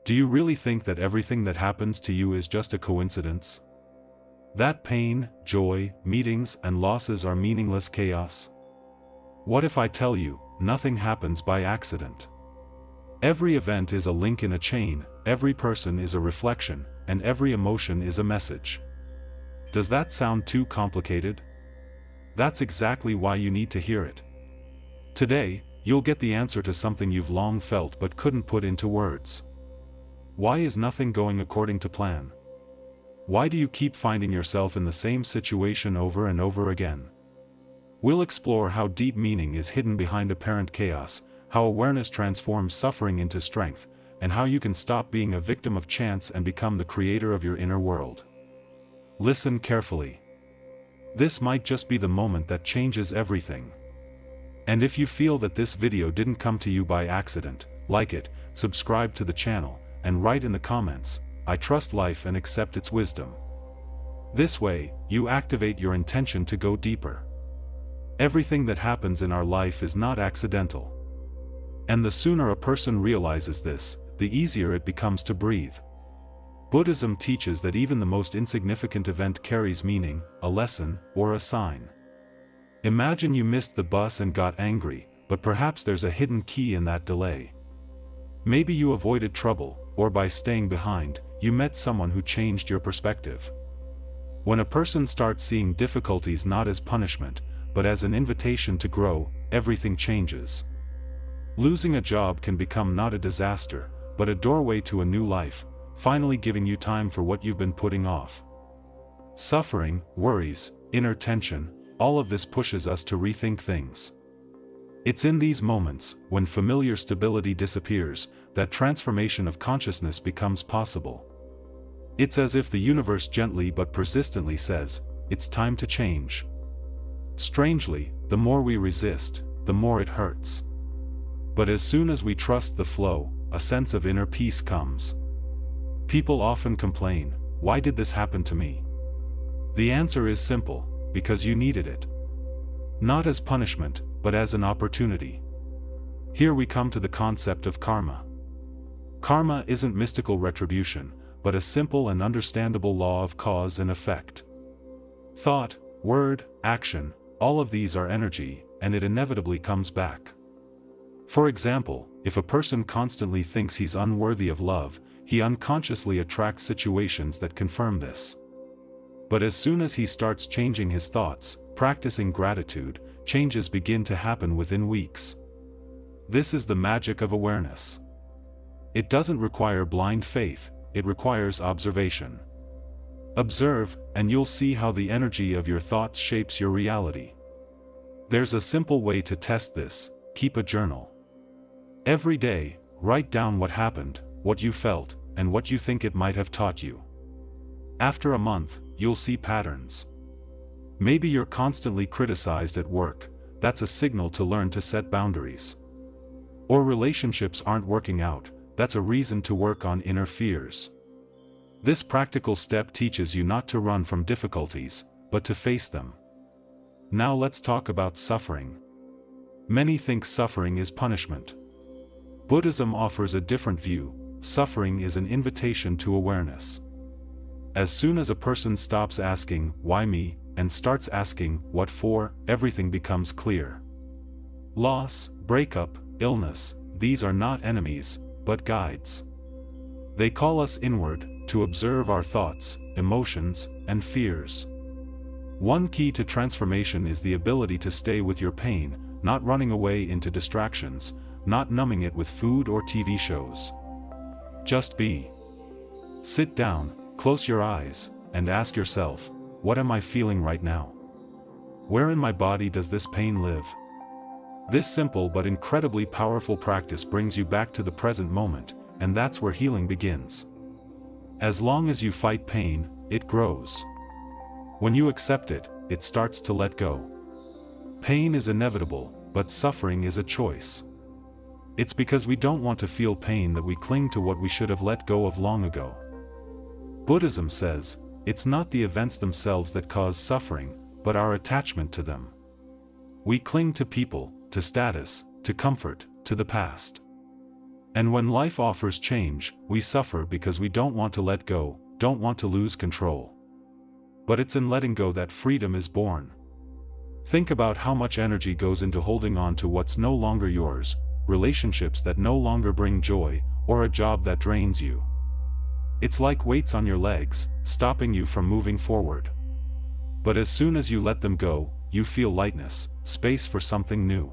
Do you really think that everything that happens to you is just a coincidence? That pain, joy, meetings, and losses are meaningless chaos? What if I tell you, nothing happens by accident? Every event is a link in a chain, every person is a reflection, and every emotion is a message. Does that sound too complicated? That's exactly why you need to hear it. Today, you'll get the answer to something you've long felt but couldn't put into words. Why is nothing going according to plan? Why do you keep finding yourself in the same situation over and over again? We'll explore how deep meaning is hidden behind apparent chaos, how awareness transforms suffering into strength, and how you can stop being a victim of chance and become the creator of your inner world. Listen carefully. This might just be the moment that changes everything. And if you feel that this video didn't come to you by accident, like it, subscribe to the channel, and write in the comments, "I trust life and accept its wisdom." This way, you activate your intention to go deeper. Everything that happens in our life is not accidental. And the sooner a person realizes this, the easier it becomes to breathe. Buddhism teaches that even the most insignificant event carries meaning, a lesson, or a sign. Imagine you missed the bus and got angry, but perhaps there's a hidden key in that delay. Maybe you avoided trouble, or by staying behind, you met someone who changed your perspective. When a person starts seeing difficulties not as punishment, but as an invitation to grow, everything changes. Losing a job can become not a disaster, but a doorway to a new life, finally giving you time for what you've been putting off. Suffering, worries, inner tension, all of this pushes us to rethink things. It's in these moments, when familiar stability disappears, that transformation of consciousness becomes possible. It's as if the universe gently but persistently says, "It's time to change." Strangely, the more we resist, the more it hurts. But as soon as we trust the flow, a sense of inner peace comes. People often complain, "Why did this happen to me?" The answer is simple, because you needed it. Not as punishment, but as an opportunity. Here we come to the concept of karma. Karma isn't mystical retribution, but a simple and understandable law of cause and effect. Thought, word, action, all of these are energy, and it inevitably comes back. For example, if a person constantly thinks he's unworthy of love, he unconsciously attracts situations that confirm this. But as soon as he starts changing his thoughts, practicing gratitude, changes begin to happen within weeks. This is the magic of awareness. It doesn't require blind faith, it requires observation. Observe, and you'll see how the energy of your thoughts shapes your reality. There's a simple way to test this: keep a journal. Every day, write down what happened, what you felt, and what you think it might have taught you. After a month, you'll see patterns. Maybe you're constantly criticized at work, that's a signal to learn to set boundaries. Or relationships aren't working out, that's a reason to work on inner fears. This practical step teaches you not to run from difficulties, but to face them. Now let's talk about suffering. Many think suffering is punishment. Buddhism offers a different view. Suffering is an invitation to awareness. As soon as a person stops asking, "Why me?" and starts asking, "What for?" everything becomes clear. Loss, breakup, illness, these are not enemies, but guides. They call us inward, to observe our thoughts, emotions, and fears. One key to transformation is the ability to stay with your pain, not running away into distractions, not numbing it with food or TV shows. Just be. Sit down, close your eyes, and ask yourself, what am I feeling right now? Where in my body does this pain live? This simple but incredibly powerful practice brings you back to the present moment, and that's where healing begins. As long as you fight pain, it grows. When you accept it, it starts to let go. Pain is inevitable, but suffering is a choice. It's because we don't want to feel pain that we cling to what we should have let go of long ago. Buddhism says, it's not the events themselves that cause suffering, but our attachment to them. We cling to people, to status, to comfort, to the past. And when life offers change, we suffer because we don't want to let go, don't want to lose control. But it's in letting go that freedom is born. Think about how much energy goes into holding on to what's no longer yours, relationships that no longer bring joy, or a job that drains you. It's like weights on your legs, stopping you from moving forward. But as soon as you let them go, you feel lightness, space for something new.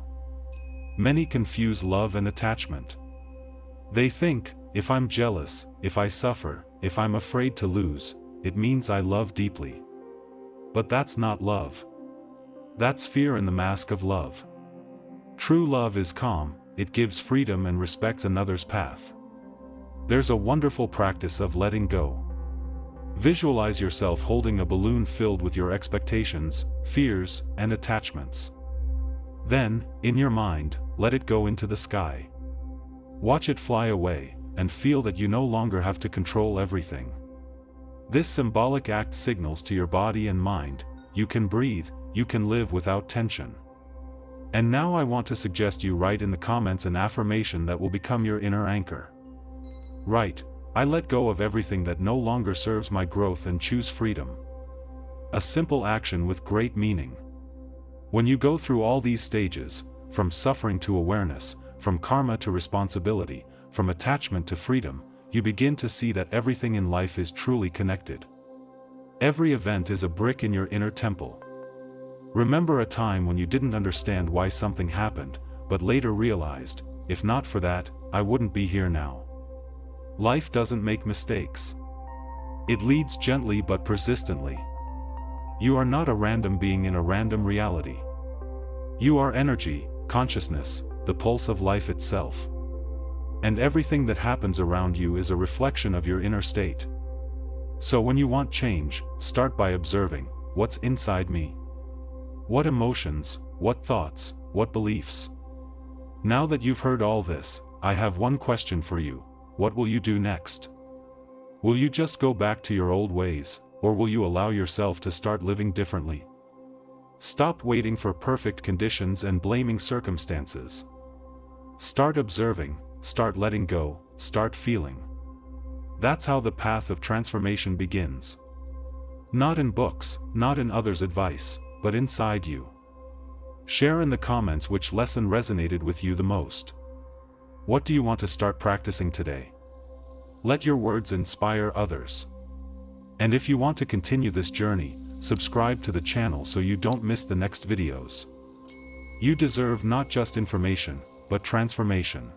Many confuse love and attachment. They think, if I'm jealous, if I suffer, if I'm afraid to lose, it means I love deeply. But that's not love. That's fear in the mask of love. True love is calm, it gives freedom and respects another's path. There's a wonderful practice of letting go. Visualize yourself holding a balloon filled with your expectations, fears, and attachments. Then, in your mind, let it go into the sky. Watch it fly away, and feel that you no longer have to control everything. This symbolic act signals to your body and mind, you can breathe, you can live without tension. And now I want to suggest you write in the comments an affirmation that will become your inner anchor. Write, I let go of everything that no longer serves my growth and choose freedom. A simple action with great meaning. When you go through all these stages, from suffering to awareness, from karma to responsibility, from attachment to freedom, you begin to see that everything in life is truly connected. Every event is a brick in your inner temple. Remember a time when you didn't understand why something happened, but later realized, if not for that, I wouldn't be here now. Life doesn't make mistakes. It leads gently but persistently. You are not a random being in a random reality. You are energy, consciousness, the pulse of life itself. And everything that happens around you is a reflection of your inner state. So when you want change, start by observing, what's inside me? What emotions, what thoughts, what beliefs? Now that you've heard all this, I have one question for you. What will you do next? Will you just go back to your old ways, or will you allow yourself to start living differently? Stop waiting for perfect conditions and blaming circumstances. Start observing, start letting go, start feeling. That's how the path of transformation begins. Not in books, not in others' advice, but inside you. Share in the comments which lesson resonated with you the most. What do you want to start practicing today? Let your words inspire others. And if you want to continue this journey, subscribe to the channel so you don't miss the next videos. You deserve not just information, but transformation.